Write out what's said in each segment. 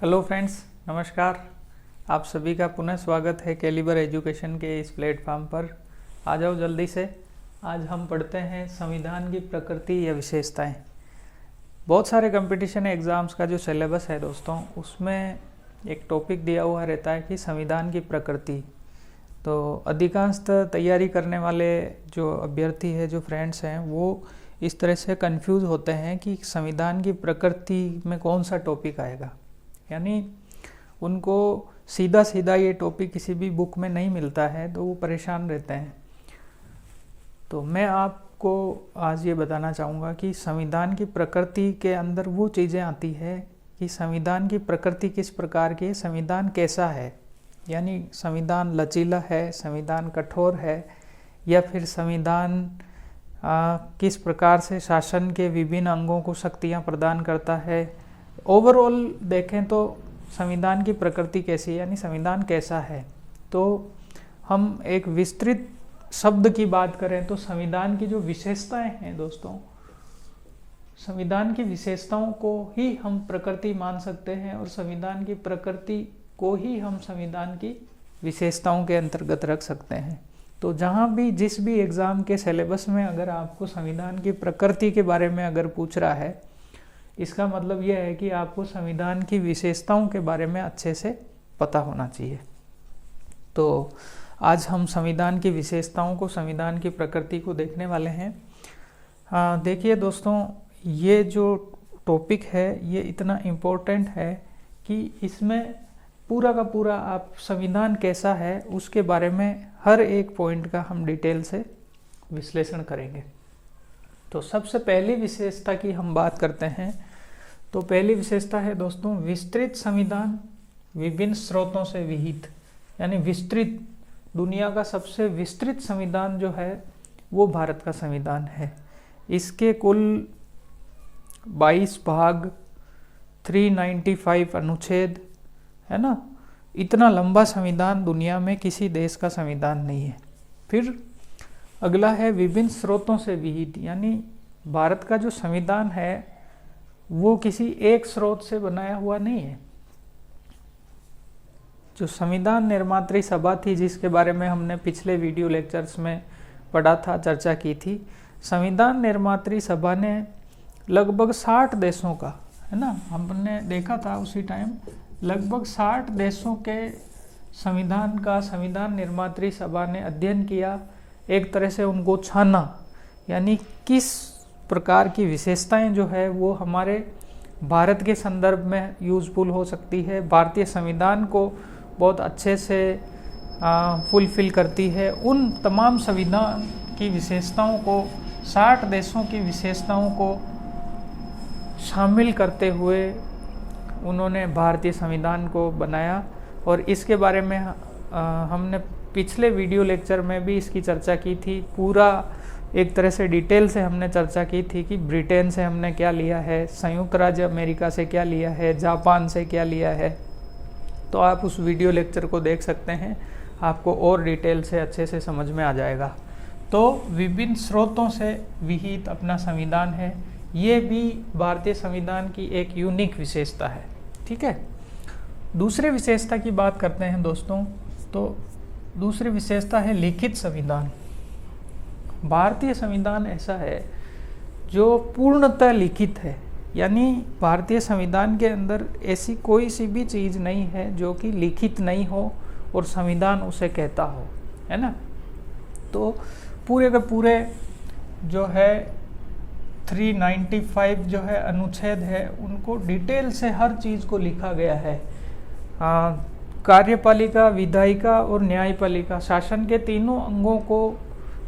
Hello friends, नमस्कार। आप सभी का पुनः स्वागत है कैलिबर एजुकेशन के इस प्लेटफॉर्म पर। आ जाओ जल्दी से। आज हम पढ़ते हैं संविधान की प्रकृति या विशेषताएं। बहुत सारे कंपटीशन एग्ज़ाम्स का जो सिलेबस है दोस्तों, उसमें एक टॉपिक दिया हुआ रहता है कि संविधान की प्रकृति। तो अधिकांशतः तैयारी करने वाले जो अभ्यर्थी है, जो फ्रेंड्स हैं, वो इस तरह से कंफ्यूज होते हैं कि संविधान की प्रकृति में कौन सा टॉपिक आएगा। यानी उनको सीधा सीधा ये टॉपिक किसी भी बुक में नहीं मिलता है, तो वो परेशान रहते हैं। तो मैं आपको आज ये बताना चाहूँगा कि संविधान की प्रकृति के अंदर वो चीज़ें आती है कि संविधान की प्रकृति किस प्रकार की है, संविधान कैसा है। यानी संविधान लचीला है, संविधान कठोर है, या फिर संविधान किस प्रकार से शासन के विभिन्न अंगों को शक्तियाँ प्रदान करता है। ओवरऑल देखें तो संविधान की प्रकृति कैसी है, यानी संविधान कैसा है। तो हम एक विस्तृत शब्द की बात करें तो संविधान की जो विशेषताएं हैं दोस्तों, संविधान की विशेषताओं को ही हम प्रकृति मान सकते हैं, और संविधान की प्रकृति को ही हम संविधान की विशेषताओं के अंतर्गत रख सकते हैं। तो जहाँ भी जिस भी एग्ज़ाम के सिलेबस में अगर आपको संविधान की प्रकृति के बारे में अगर पूछ रहा है, इसका मतलब यह है कि आपको संविधान की विशेषताओं के बारे में अच्छे से पता होना चाहिए। तो आज हम संविधान की विशेषताओं को, संविधान की प्रकृति को देखने वाले हैं। देखिए दोस्तों, ये जो टॉपिक है ये इतना इम्पोर्टेंट है कि इसमें पूरा का पूरा आप संविधान कैसा है उसके बारे में हर एक पॉइंट का हम डिटेल से विश्लेषण करेंगे। तो सबसे पहली विशेषता की हम बात करते हैं। तो पहली विशेषता है दोस्तों, विस्तृत संविधान, विभिन्न स्रोतों से विहित। यानी विस्तृत, दुनिया का सबसे विस्तृत संविधान जो है वो भारत का संविधान है। इसके कुल 22 भाग, 395 अनुच्छेद है ना। इतना लंबा संविधान दुनिया में किसी देश का संविधान नहीं है। फिर अगला है विभिन्न स्रोतों से विहित। यानी भारत का जो संविधान है वो किसी एक स्रोत से बनाया हुआ नहीं है। जो संविधान निर्मात्री सभा थी, जिसके बारे में हमने पिछले वीडियो लेक्चर्स में पढ़ा था, चर्चा की थी, संविधान निर्मात्री सभा ने लगभग 60 देशों का, है ना, हमने देखा था उसी टाइम, लगभग 60 देशों के संविधान का संविधान निर्मात्री सभा ने अध्ययन किया, एक तरह से उनको छाना। यानी किस प्रकार की विशेषताएं जो है वो हमारे भारत के संदर्भ में यूज़फुल हो सकती है, भारतीय संविधान को बहुत अच्छे से फुलफिल करती है। उन तमाम संविधान की विशेषताओं को, 60 देशों की विशेषताओं को शामिल करते हुए उन्होंने भारतीय संविधान को बनाया। और इसके बारे में हमने पिछले वीडियो लेक्चर में भी इसकी चर्चा की थी। पूरा एक तरह से डिटेल से हमने चर्चा की थी कि ब्रिटेन से हमने क्या लिया है, संयुक्त राज्य अमेरिका से क्या लिया है, जापान से क्या लिया है। तो आप उस वीडियो लेक्चर को देख सकते हैं, आपको और डिटेल से अच्छे से समझ में आ जाएगा। तो विभिन्न स्रोतों से विहित अपना संविधान है, ये भी भारतीय संविधान की एक यूनिक विशेषता है। ठीक है, दूसरे विशेषता की बात करते हैं दोस्तों। तो दूसरी विशेषता है लिखित संविधान। भारतीय संविधान ऐसा है जो पूर्णतः लिखित है। यानी भारतीय संविधान के अंदर ऐसी कोई सी भी चीज़ नहीं है जो कि लिखित नहीं हो और संविधान उसे कहता हो, है ना। तो पूरे के पूरे जो है 395 जो है अनुच्छेद है, उनको डिटेल से हर चीज़ को लिखा गया है। कार्यपालिका, विधायिका और न्यायपालिका, शासन के तीनों अंगों को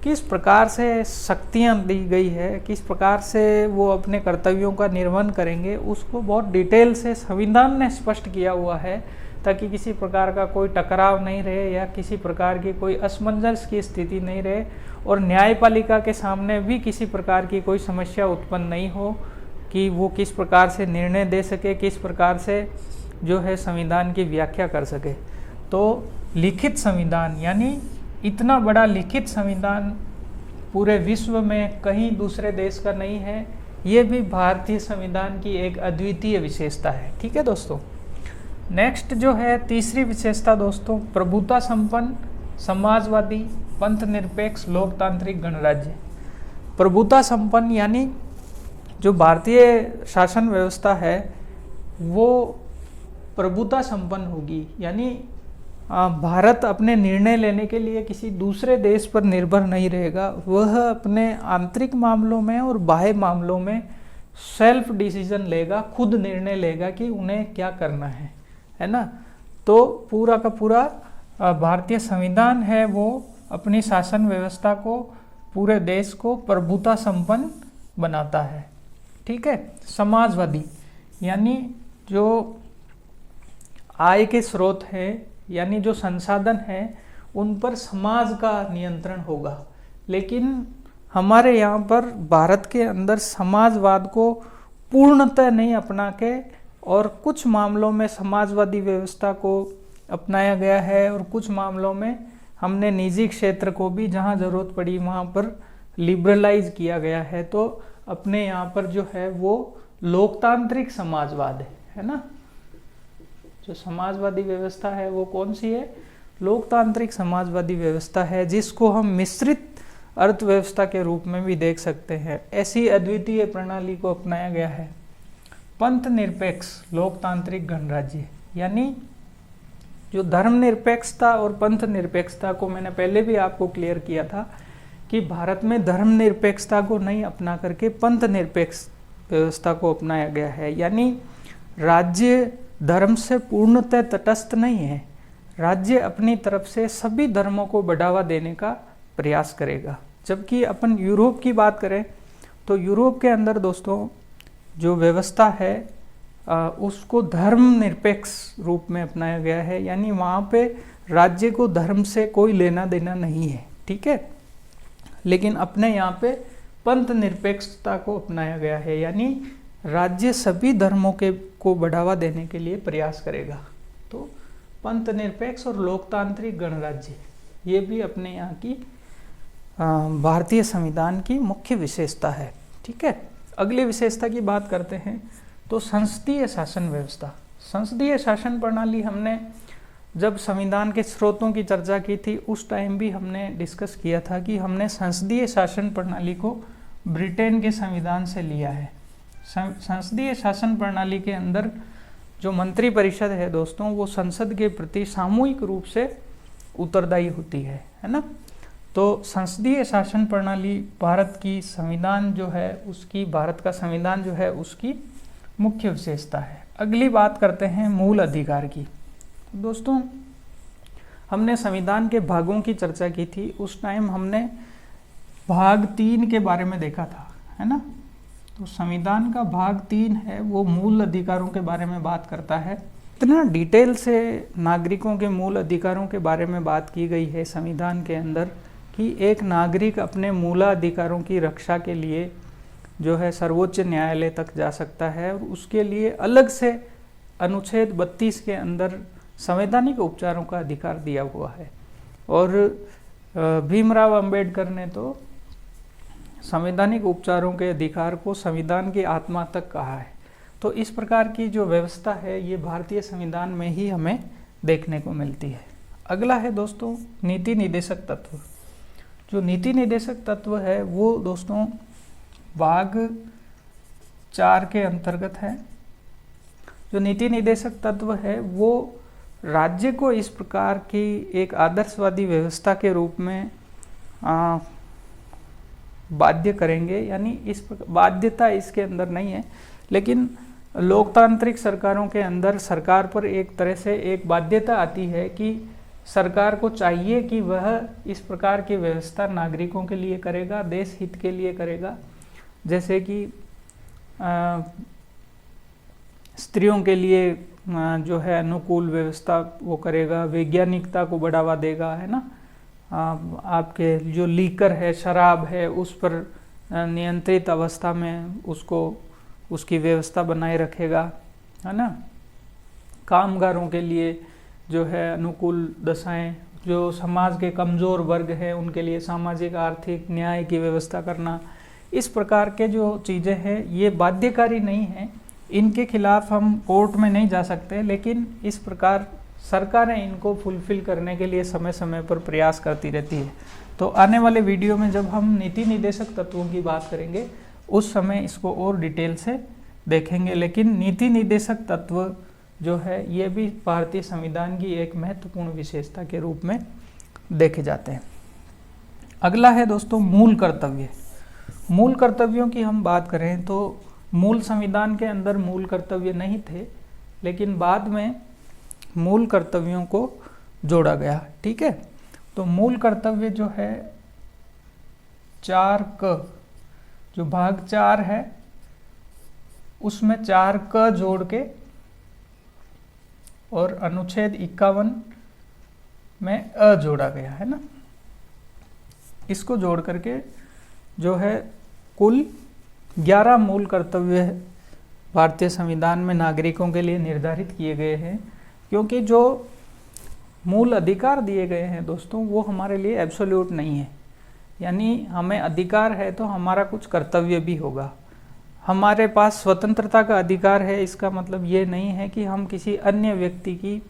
किस प्रकार से शक्तियाँ दी गई है, किस प्रकार से वो अपने कर्तव्यों का निर्वहन करेंगे, उसको बहुत डिटेल से संविधान ने स्पष्ट किया हुआ है, ताकि किसी प्रकार का कोई टकराव नहीं रहे या किसी प्रकार की कोई असमंजस की स्थिति नहीं रहे, और न्यायपालिका के सामने भी किसी प्रकार की कोई समस्या उत्पन्न नहीं हो कि वो किस प्रकार से निर्णय दे सके, किस प्रकार से जो है संविधान की व्याख्या कर सके। तो लिखित संविधान, यानी इतना बड़ा लिखित संविधान पूरे विश्व में कहीं दूसरे देश का नहीं है। ये भी भारतीय संविधान की एक अद्वितीय विशेषता है। ठीक है दोस्तों। नेक्स्ट जो है तीसरी विशेषता दोस्तों, प्रभुता संपन्न, समाजवादी, पंथ निरपेक्ष, लोकतांत्रिक गणराज्य। प्रभुता संपन्न यानी जो भारतीय शासन व्यवस्था है वो प्रभुता संपन्न होगी, यानी भारत अपने निर्णय लेने के लिए किसी दूसरे देश पर निर्भर नहीं रहेगा। वह अपने आंतरिक मामलों में और बाह्य मामलों में सेल्फ डिसीजन लेगा, खुद निर्णय लेगा कि उन्हें क्या करना है ना। तो पूरा का पूरा भारतीय संविधान है वो अपनी शासन व्यवस्था को, पूरे देश को प्रभुता संपन्न बनाता है। ठीक है। समाजवादी यानी जो आय के स्रोत हैं, यानी जो संसाधन है उन पर समाज का नियंत्रण होगा। लेकिन हमारे यहाँ पर भारत के अंदर समाजवाद को पूर्णतः नहीं अपना के और कुछ मामलों में समाजवादी व्यवस्था को अपनाया गया है और कुछ मामलों में हमने निजी क्षेत्र को भी जहाँ ज़रूरत पड़ी वहाँ पर लिबरलाइज किया गया है। तो अपने यहाँ पर जो है वो लोकतांत्रिक समाजवाद है ना। जो समाजवादी व्यवस्था है वो कौन सी है? लोकतांत्रिक समाजवादी व्यवस्था है, जिसको हम मिश्रित अर्थव्यवस्था के रूप में भी देख सकते हैं। ऐसी अद्वितीय प्रणाली को अपनाया गया है। पंथ निरपेक्ष लोकतांत्रिक गणराज्य यानी जो धर्मनिरपेक्षता और पंथ निरपेक्षता को मैंने पहले भी आपको क्लियर किया था कि भारत में धर्मनिरपेक्षता को नहीं अपना करके पंथ निरपेक्ष व्यवस्था को अपनाया गया है। यानी राज्य धर्म से पूर्णतः तटस्थ नहीं है, राज्य अपनी तरफ से सभी धर्मों को बढ़ावा देने का प्रयास करेगा। जबकि अपन यूरोप की बात करें तो यूरोप के अंदर दोस्तों जो व्यवस्था है उसको धर्म निरपेक्ष रूप में अपनाया गया है। यानी वहाँ पे राज्य को धर्म से कोई लेना देना नहीं है। ठीक है। लेकिन अपने यहाँ पे पंथ निरपेक्षता को अपनाया गया है, यानी राज्य सभी धर्मों के को बढ़ावा देने के लिए प्रयास करेगा। तो पंथ निरपेक्ष और लोकतांत्रिक गणराज्य ये भी अपने यहाँ की भारतीय संविधान की मुख्य विशेषता है। ठीक है। अगली विशेषता की बात करते हैं तो संसदीय शासन व्यवस्था। संसदीय शासन प्रणाली हमने जब संविधान के स्रोतों की चर्चा की थी उस टाइम भी हमने डिस्कस किया था कि हमने संसदीय शासन प्रणाली को ब्रिटेन के संविधान से लिया है। संसदीय शासन प्रणाली के अंदर जो मंत्री परिषद है दोस्तों वो संसद के प्रति सामूहिक रूप से उत्तरदायी होती है ना। तो संसदीय शासन प्रणाली भारत की संविधान जो है उसकी, भारत का संविधान जो है उसकी मुख्य विशेषता है। अगली बात करते हैं मूल अधिकार की। दोस्तों हमने संविधान के भागों की चर्चा की थी, उस टाइम हमने भाग 3 के बारे में देखा था, है ना। तो संविधान का भाग 3 है वो मूल अधिकारों के बारे में बात करता है। इतना डिटेल से नागरिकों के मूल अधिकारों के बारे में बात की गई है संविधान के अंदर कि एक नागरिक अपने मूलाधिकारों की रक्षा के लिए जो है सर्वोच्च न्यायालय तक जा सकता है और उसके लिए अलग से अनुच्छेद 32 के अंदर संवैधानिक उपचारों का अधिकार दिया हुआ है। और भीमराव अंबेडकर ने तो संवैधानिक उपचारों के अधिकार को संविधान की आत्मा तक कहा है। तो इस प्रकार की जो व्यवस्था है ये भारतीय संविधान में ही हमें देखने को मिलती है। अगला है दोस्तों नीति निदेशक तत्व। जो नीति निदेशक तत्व है वो दोस्तों भाग 4 के अंतर्गत है। जो नीति निदेशक तत्व है वो राज्य को इस प्रकार की एक आदर्शवादी व्यवस्था के रूप में बाध्य करेंगे, यानी इस बाध्यता इसके अंदर नहीं है, लेकिन लोकतांत्रिक सरकारों के अंदर सरकार पर एक तरह से एक बाध्यता आती है कि सरकार को चाहिए कि वह इस प्रकार की व्यवस्था नागरिकों के लिए करेगा, देश हित के लिए करेगा। जैसे कि स्त्रियों के लिए जो है अनुकूल व्यवस्था वो करेगा, वैज्ञानिकता को बढ़ावा देगा, है ना। आपके जो लीकर है, शराब है, उस पर नियंत्रित अवस्था में उसको उसकी व्यवस्था बनाए रखेगा, है ना। कामगारों के लिए जो है अनुकूल दशाएं, जो समाज के कमज़ोर वर्ग हैं उनके लिए सामाजिक आर्थिक न्याय की व्यवस्था करना, इस प्रकार के जो चीज़ें हैं ये बाध्यकारी नहीं हैं। इनके खिलाफ हम कोर्ट में नहीं जा सकते, लेकिन इस प्रकार सरकारें इनको फुलफिल करने के लिए समय समय पर प्रयास करती रहती है। तो आने वाले वीडियो में जब हम नीति निर्देशक तत्वों की बात करेंगे उस समय इसको और डिटेल से देखेंगे। लेकिन नीति निर्देशक तत्व जो है ये भी भारतीय संविधान की एक महत्वपूर्ण विशेषता के रूप में देखे जाते हैं। अगला है दोस्तों मूल कर्तव्य। मूल कर्तव्यों की हम बात करें तो मूल संविधान के अंदर मूल कर्तव्य नहीं थे, लेकिन बाद में मूल कर्तव्यों को जोड़ा गया। ठीक है, तो मूल कर्तव्य जो है 4 क, जो भाग 4 है उसमें 4 क जोड़ के और अनुच्छेद 51 में अ जोड़ा गया है ना। इसको जोड़ करके जो है कुल 11 मूल कर्तव्य भारतीय संविधान में नागरिकों के लिए निर्धारित किए गए हैं। क्योंकि जो मूल अधिकार दिए गए हैं दोस्तों वो हमारे लिए एब्सोल्यूट नहीं है, यानी हमें अधिकार है तो हमारा कुछ कर्तव्य भी होगा। हमारे पास स्वतंत्रता का अधिकार है, इसका मतलब ये नहीं है कि हम किसी अन्य व्यक्ति की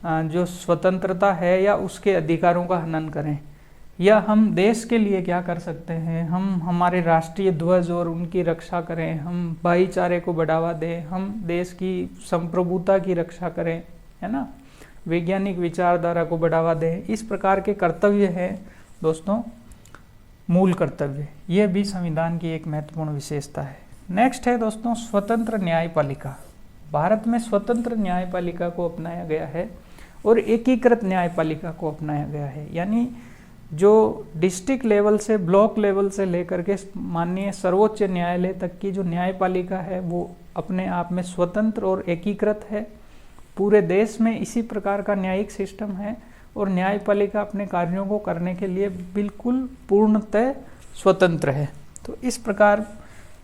जो स्वतंत्रता है या उसके अधिकारों का हनन करें, या हम देश के लिए क्या कर सकते हैं, हम हमारे राष्ट्रीय ध्वज और उनकी रक्षा करें, हम भाईचारे को बढ़ावा दें, हम देश की संप्रभुता की रक्षा करें, है ना, वैज्ञानिक विचारधारा को बढ़ावा दें। इस प्रकार के कर्तव्य हैं दोस्तों मूल कर्तव्य। ये भी संविधान की एक महत्वपूर्ण विशेषता है। नेक्स्ट है दोस्तों स्वतंत्र न्यायपालिका। भारत में स्वतंत्र न्यायपालिका को अपनाया गया है और एकीकृत न्यायपालिका को अपनाया गया है, यानी जो डिस्ट्रिक्ट लेवल से ब्लॉक लेवल से लेकर के माननीय सर्वोच्च न्यायालय तक की जो न्यायपालिका है वो अपने आप में स्वतंत्र और एकीकृत है। पूरे देश में इसी प्रकार का न्यायिक सिस्टम है और न्यायपालिका अपने कार्यों को करने के लिए बिल्कुल पूर्णतः स्वतंत्र है। तो इस प्रकार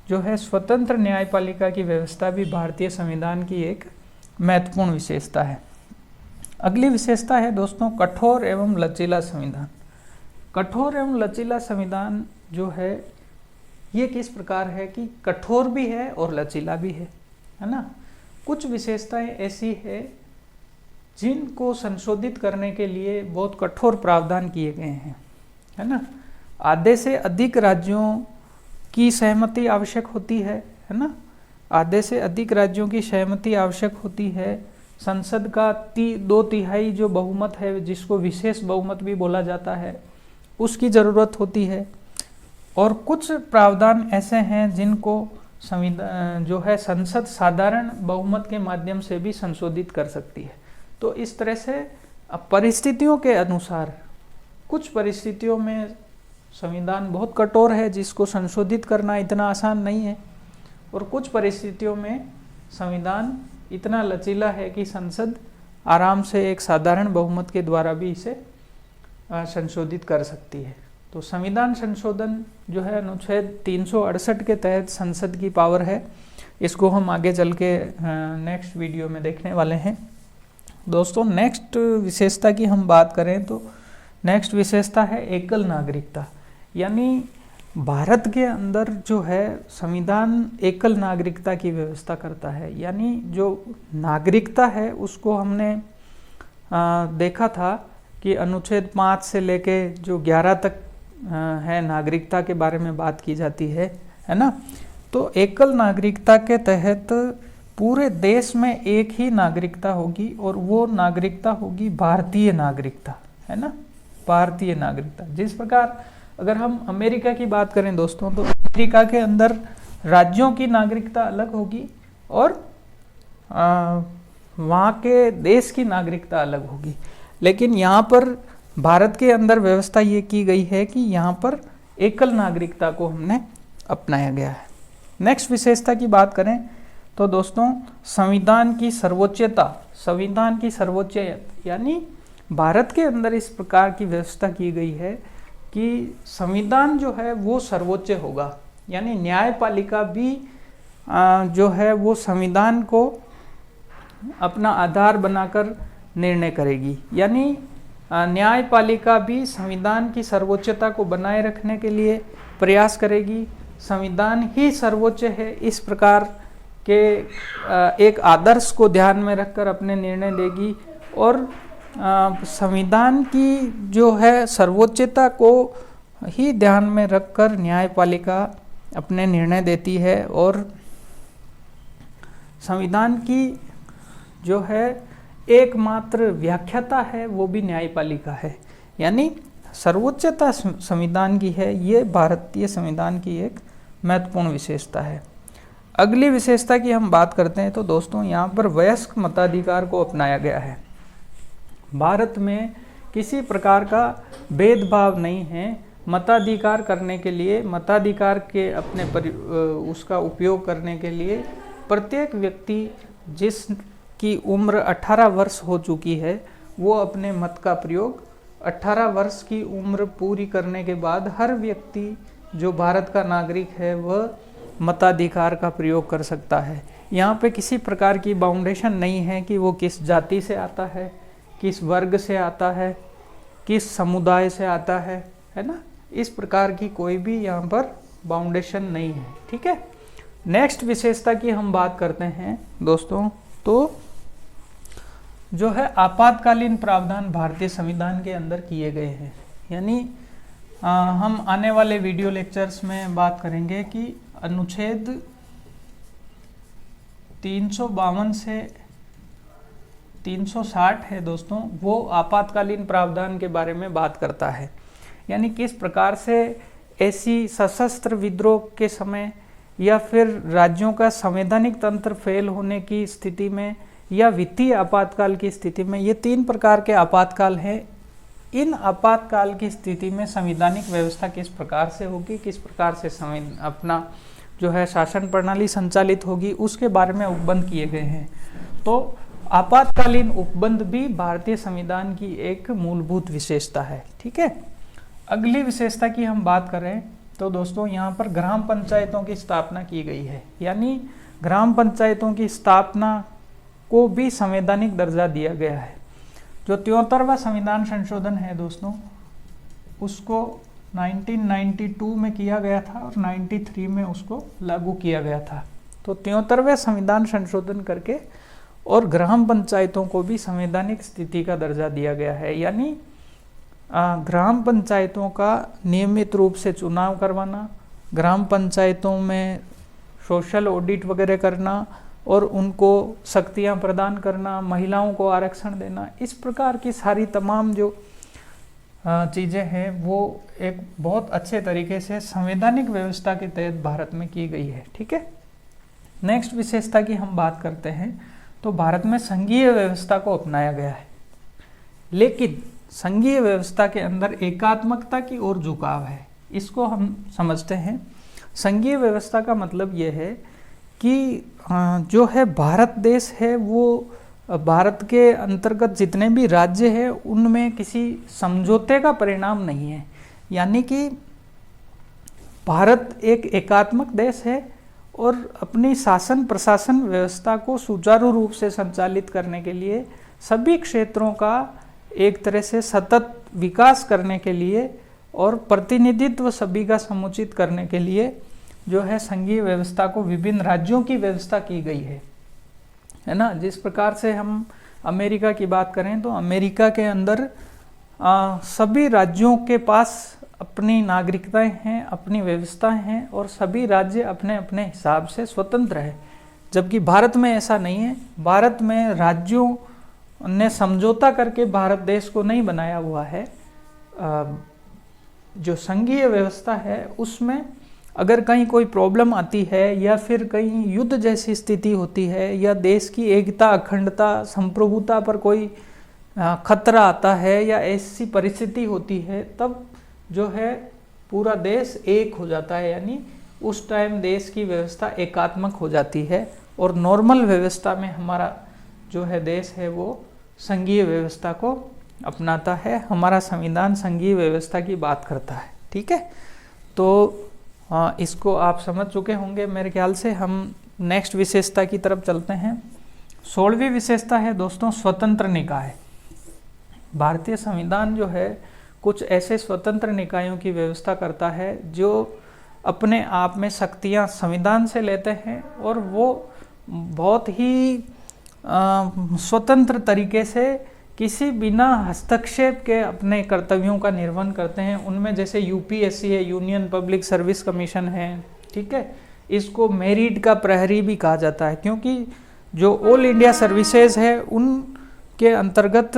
जो है स्वतंत्र न्यायपालिका की व्यवस्था भी भारतीय संविधान की एक महत्वपूर्ण विशेषता है। अगली विशेषता है दोस्तों कठोर एवं लचीला संविधान। कठोर एवं लचीला संविधान जो है ये किस प्रकार है कि कठोर भी है और लचीला भी है ना। कुछ विशेषताएं ऐसी है जिनको संशोधित करने के लिए बहुत कठोर प्रावधान किए गए हैं, है ना। आधे से अधिक राज्यों की सहमति आवश्यक होती है ना। आधे से अधिक राज्यों की सहमति आवश्यक होती है। संसद का 2/3 जो बहुमत है, जिसको विशेष बहुमत भी बोला जाता है, उसकी ज़रूरत होती है। और कुछ प्रावधान ऐसे हैं जिनको संविधान जो है संसद साधारण बहुमत के माध्यम से भी संशोधित कर सकती है। तो इस तरह से परिस्थितियों के अनुसार कुछ परिस्थितियों में संविधान बहुत कठोर है जिसको संशोधित करना इतना आसान नहीं है, और कुछ परिस्थितियों में संविधान इतना लचीला है कि संसद आराम से एक साधारण बहुमत के द्वारा भी इसे संशोधित कर सकती है। तो संविधान संशोधन जो है अनुच्छेद 368 के तहत संसद की पावर है। इसको हम आगे चल के नेक्स्ट वीडियो में देखने वाले हैं। दोस्तों नेक्स्ट विशेषता की हम बात करें तो नेक्स्ट विशेषता है एकल नागरिकता। यानी भारत के अंदर जो है संविधान एकल नागरिकता की व्यवस्था करता है। यानी जो नागरिकता है उसको हमने देखा था कि अनुच्छेद 5 से लेके जो 11 तक है नागरिकता के बारे में बात की जाती है ना। तो एकल नागरिकता के तहत पूरे देश में एक ही नागरिकता होगी और वो नागरिकता होगी भारतीय नागरिकता, है ना, भारतीय नागरिकता। जिस प्रकार अगर हम अमेरिका की बात करें दोस्तों तो अमेरिका के अंदर राज्यों की नागरिकता अलग होगी और वहाँ के देश की नागरिकता अलग होगी। लेकिन यहाँ पर भारत के अंदर व्यवस्था ये की गई है कि यहाँ पर एकल नागरिकता को हमने अपनाया गया है। नेक्स्ट विशेषता की बात करें तो दोस्तों संविधान की सर्वोच्चता। संविधान की सर्वोच्चता यानी भारत के अंदर इस प्रकार की व्यवस्था की गई है कि संविधान जो है वो सर्वोच्च होगा। यानी न्यायपालिका भी जो है वो संविधान को अपना आधार बनाकर निर्णय करेगी। यानी न्यायपालिका भी संविधान की सर्वोच्चता को बनाए रखने के लिए प्रयास करेगी। संविधान ही सर्वोच्च है इस प्रकार के एक आदर्श को ध्यान में रखकर अपने निर्णय लेगी और संविधान की जो है सर्वोच्चता को ही ध्यान में रखकर न्यायपालिका अपने निर्णय देती है और संविधान की जो है एकमात्र व्याख्याता है वो भी न्यायपालिका है, यानी सर्वोच्चता संविधान की है। ये भारतीय संविधान की एक महत्वपूर्ण विशेषता है। अगली विशेषता की हम बात करते हैं तो दोस्तों यहाँ पर वयस्क मताधिकार को अपनाया गया है। भारत में किसी प्रकार का भेदभाव नहीं है। मताधिकार करने के लिए, मताधिकार के अपने उसका उपयोग करने के लिए प्रत्येक व्यक्ति जिसकी उम्र 18 वर्ष हो चुकी है वो अपने मत का प्रयोग 18 वर्ष की उम्र पूरी करने के बाद हर व्यक्ति जो भारत का नागरिक है वह मताधिकार का प्रयोग कर सकता है। यहाँ पे किसी प्रकार की बाउंडेशन नहीं है कि वो किस जाति से आता है, किस वर्ग से आता है, किस समुदाय से आता है ना। इस प्रकार की कोई भी यहाँ पर बाउंडेशन नहीं है, ठीक है। नेक्स्ट विशेषता की हम बात करते हैं दोस्तों, तो जो है आपातकालीन प्रावधान भारतीय संविधान के अंदर किए गए हैं। यानी हम आने वाले वीडियो लेक्चर्स में बात करेंगे कि अनुच्छेद 352 से 360 है दोस्तों, वो आपातकालीन प्रावधान के बारे में बात करता है। यानी किस प्रकार से ऐसी सशस्त्र विद्रोह के समय या फिर राज्यों का संवैधानिक तंत्र फेल होने की स्थिति में या वित्तीय आपातकाल की स्थिति में, ये 3 प्रकार के आपातकाल हैं। इन आपातकाल की स्थिति में संवैधानिक व्यवस्था किस प्रकार से होगी, किस प्रकार से अपना जो है शासन प्रणाली संचालित होगी, उसके बारे में उपबंध किए गए हैं। तो आपातकालीन उपबंध भी भारतीय संविधान की एक मूलभूत विशेषता है, ठीक है। अगली विशेषता की हम बात करें तो दोस्तों यहाँ पर ग्राम पंचायतों की स्थापना की गई है। यानी ग्राम पंचायतों की स्थापना को भी संवैधानिक दर्जा दिया गया है। जो 73वां संविधान संशोधन है दोस्तों, उसको 1992 में किया गया था और 93 में उसको लागू किया गया था। तो 73वें संविधान संशोधन करके और ग्राम पंचायतों को भी संवैधानिक स्थिति का दर्जा दिया गया है। यानी ग्राम पंचायतों का नियमित रूप से चुनाव करवाना, ग्राम पंचायतों में सोशल ऑडिट वगैरह करना और उनको शक्तियां प्रदान करना, महिलाओं को आरक्षण देना, इस प्रकार की सारी तमाम जो चीज़ें हैं वो एक बहुत अच्छे तरीके से संवैधानिक व्यवस्था के तहत भारत में की गई है, ठीक है। नेक्स्ट विशेषता की हम बात करते हैं तो भारत में संघीय व्यवस्था को अपनाया गया है, लेकिन संघीय व्यवस्था के अंदर एकात्मकता की ओर झुकाव है। इसको हम समझते हैं। संघीय व्यवस्था का मतलब ये है कि जो है भारत देश है वो भारत के अंतर्गत जितने भी राज्य हैं उनमें किसी समझौते का परिणाम नहीं है। यानी कि भारत एक एकात्मक देश है और अपनी शासन प्रशासन व्यवस्था को सुचारू रूप से संचालित करने के लिए सभी क्षेत्रों का एक तरह से सतत विकास करने के लिए और प्रतिनिधित्व सभी का समुचित करने के लिए जो है संघीय व्यवस्था को विभिन्न राज्यों की व्यवस्था की गई है ना। जिस प्रकार से हम अमेरिका की बात करें तो अमेरिका के अंदर सभी राज्यों के पास अपनी नागरिकताएं हैं, अपनी व्यवस्थाएं हैं और सभी राज्य अपने अपने हिसाब से स्वतंत्र है। जबकि भारत में ऐसा नहीं है। भारत में राज्यों ने समझौता करके भारत देश को नहीं बनाया हुआ है। जो संघीय व्यवस्था है उसमें अगर कहीं कोई प्रॉब्लम आती है या फिर कहीं युद्ध जैसी स्थिति होती है या देश की एकता, अखंडता, संप्रभुता पर कोई खतरा आता है या ऐसी परिस्थिति होती है, तब जो है पूरा देश एक हो जाता है। यानी उस टाइम देश की व्यवस्था एकात्मक हो जाती है और नॉर्मल व्यवस्था में हमारा जो है देश है वो संघीय व्यवस्था को अपनाता है। हमारा संविधान संघीय व्यवस्था की बात करता है, ठीक है। तो इसको आप समझ चुके होंगे मेरे ख्याल से। हम नेक्स्ट विशेषता की तरफ चलते हैं। 16वीं विशेषता है दोस्तों स्वतंत्र निकाय। भारतीय संविधान जो है कुछ ऐसे स्वतंत्र निकायों की व्यवस्था करता है जो अपने आप में शक्तियां संविधान से लेते हैं और वो बहुत ही स्वतंत्र तरीके से किसी बिना हस्तक्षेप के अपने कर्तव्यों का निर्वहन करते हैं। उनमें जैसे यूपीएससी है, यूनियन पब्लिक सर्विस कमीशन है, ठीक है, इसको मेरिट का प्रहरी भी कहा जाता है, क्योंकि जो ऑल इंडिया सर्विसेज है उनके अंतर्गत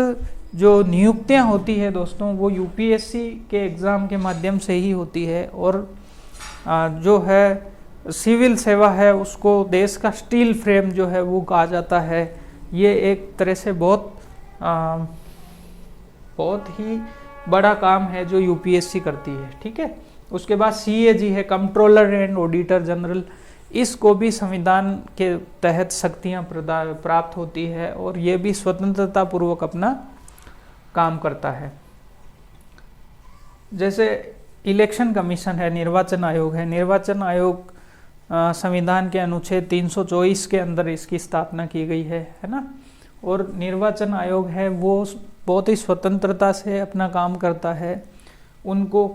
जो नियुक्तियां होती है दोस्तों, वो यूपीएससी के एग्ज़ाम के माध्यम से ही होती है। और जो है सिविल सेवा है उसको देश का स्टील फ्रेम जो है वो कहा जाता है। ये एक तरह से बहुत ही बड़ा काम है जो यूपीएससी करती है, ठीक है। उसके बाद सीएजी है, कंट्रोलर एंड ऑडिटर जनरल, इसको भी संविधान के तहत शक्तियां प्राप्त होती है और ये भी स्वतंत्रता पूर्वक अपना काम करता है। जैसे इलेक्शन कमीशन है, निर्वाचन आयोग है, निर्वाचन आयोग संविधान के अनुच्छेद 324 के अंदर इसकी स्थापना की गई है ना। और निर्वाचन आयोग है वो बहुत ही स्वतंत्रता से अपना काम करता है। उनको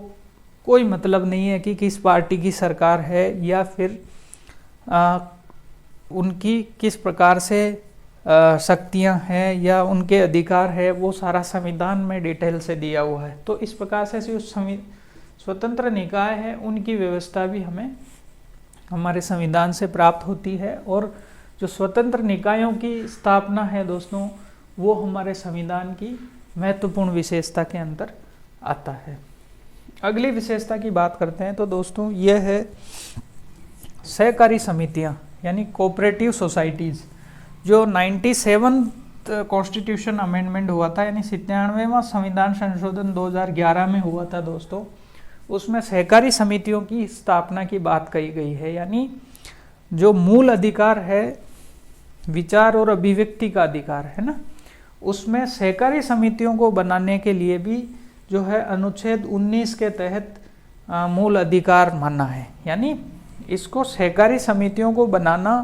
कोई मतलब नहीं है कि किस पार्टी की सरकार है या फिर उनकी किस प्रकार से शक्तियां हैं या उनके अधिकार है, वो सारा संविधान में डिटेल से दिया हुआ है। तो इस प्रकार से जो स्वतंत्र निकाय है उनकी व्यवस्था भी हमें हमारे संविधान से प्राप्त होती है। और जो स्वतंत्र निकायों की स्थापना है दोस्तों, वो हमारे संविधान की महत्वपूर्ण विशेषता के अंदर आता है। अगली विशेषता की बात करते हैं तो दोस्तों यह है सहकारी समितियां यानी कोऑपरेटिव सोसाइटीज़। जो 97 कॉन्स्टिट्यूशन अमेंडमेंट हुआ था यानी 97वां संविधान संशोधन 2011 में हुआ था दोस्तों, उसमें सहकारी समितियों की स्थापना की बात कही गई है। यानी जो मूल अधिकार है विचार और अभिव्यक्ति का अधिकार है ना, उसमें सहकारी समितियों को बनाने के लिए भी जो है अनुच्छेद 19 के तहत मूल अधिकार माना है। यानी इसको सहकारी समितियों को बनाना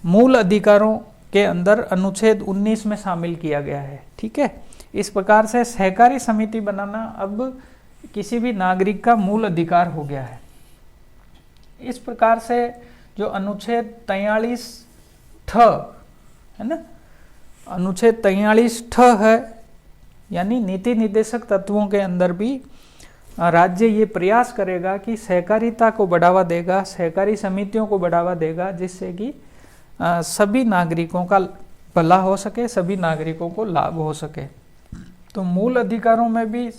मूल अधिकारों के अंदर अनुच्छेद 19 में शामिल किया गया है, ठीक है। इस प्रकार से सहकारी समिति बनाना अब किसी भी नागरिक का मूल अधिकार हो गया है। इस प्रकार से जो अनुच्छेद 43 है ना, अनुच्छेद 43 है, यानी नीति निर्देशक तत्वों के अंदर भी राज्य ये प्रयास करेगा कि सहकारिता को बढ़ावा देगा, सहकारी समितियों को बढ़ावा देगा, जिससे कि सभी नागरिकों का भला हो सके, सभी नागरिकों को लाभ हो सके। तो मूल अधिकारों में भी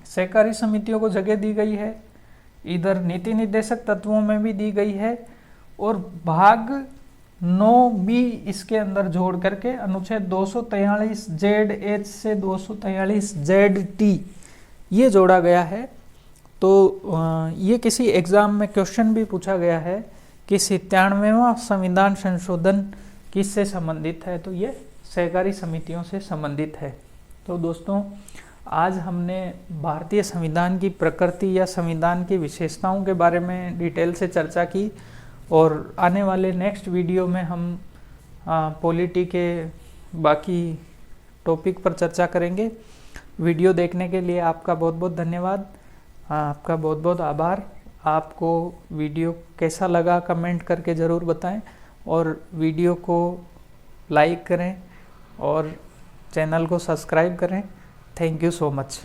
सहकारी समितियों को जगह दी गई है, इधर नीति निर्देशक तत्वों में भी दी गई है, और भाग 9B इसके अंदर जोड़ करके अनुच्छेद 243 ZH से 243 ZT ये जोड़ा गया है। तो ये किसी एग्ज़ाम में क्वेश्चन भी पूछा गया है कि 97वां संविधान संशोधन किससे संबंधित है, तो ये सहकारी समितियों से संबंधित है। तो दोस्तों आज हमने भारतीय संविधान की प्रकृति या संविधान की विशेषताओं के बारे में डिटेल से चर्चा की, और आने वाले नेक्स्ट वीडियो में हम पॉलिटी के बाकी टॉपिक पर चर्चा करेंगे। वीडियो देखने के लिए आपका बहुत बहुत धन्यवाद, आपका बहुत बहुत आभार। आपको वीडियो कैसा लगा कमेंट करके ज़रूर बताएं, और वीडियो को लाइक करें और चैनल को सब्सक्राइब करें। Thank you so much.